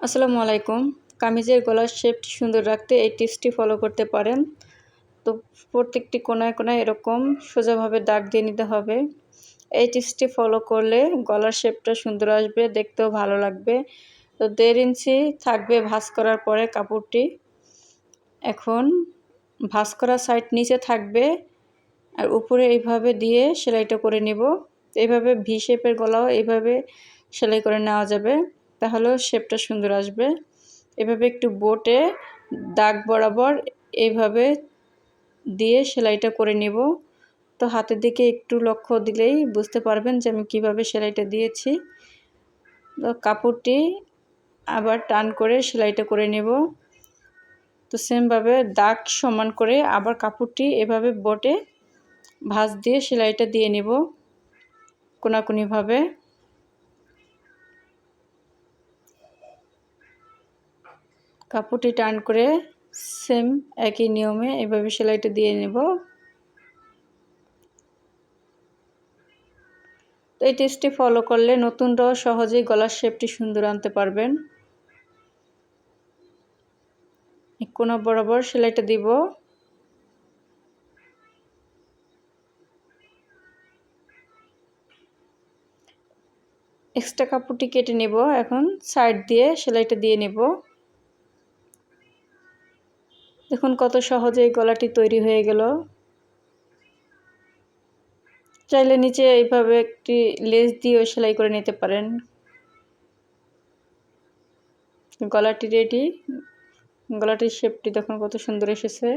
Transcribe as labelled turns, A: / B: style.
A: আসসালামু আলাইকুম। কামিজের গলার শেপটি সুন্দর রাখতে এই টিপসটি ফলো করতে পারেন। তো প্রত্যেকটি কোণায় কোণায় এরকম সোজাভাবে দাগ দিয়ে নিতে হবে। এই টিপসটি ফলো করলে গলার শেপটা সুন্দর আসবে, দেখতেও ভালো লাগবে। তো 1.5 ইঞ্চি থাকবে ভাঁজ করার পরে কাপড়টি। এখন ভাঁজ করা সাইড নিচে থাকবে আর উপরে এইভাবে দিয়ে সেলাইটা করে নিব। এইভাবে ভি শেপের গলাও এইভাবে সেলাই করে নেওয়া যাবে, তাহলেও শেপটা সুন্দর আসবে। এভাবে একটু বোটে দাগ বরাবর এইভাবে দিয়ে সেলাইটা করে নিব। তো হাতের দিকে একটু লক্ষ্য দিলেই বুঝতে পারবেন যে আমি কিভাবে সেলাইটা দিয়েছি। তো কাপড়টি আবার টান করে সেলাইটা করে নেব। তো সেমভাবে দাগ সমান করে আবার কাপড়টি এভাবে বোটে ভাঁজ দিয়ে সেলাইটা দিয়ে নেব কোনাকুনিভাবে। কাপড়টি টান করে সেম একই নিয়মে এভাবে সেলাইটা দিয়ে নেব। তো এই টিপসটি ফলো করলে নতুনরাও সহজেই গলার শেপটি সুন্দর আনতে পারবেন। কোনা বরাবর সেলাইটা দিব। এক্সট্রা কাপড়টি কেটে নেব। এখন সাইড দিয়ে সেলাইটা দিয়ে নেব। দেখুন কত সহজেই গলাটি তৈরি হয়ে গেল। চাইলে নিচে এইভাবে একটি লেস দিয়েও সেলাই করে নিতে পারেন। গলাটি রেডি। গলাটির শেপটি দেখুন কত সুন্দর এসেছে।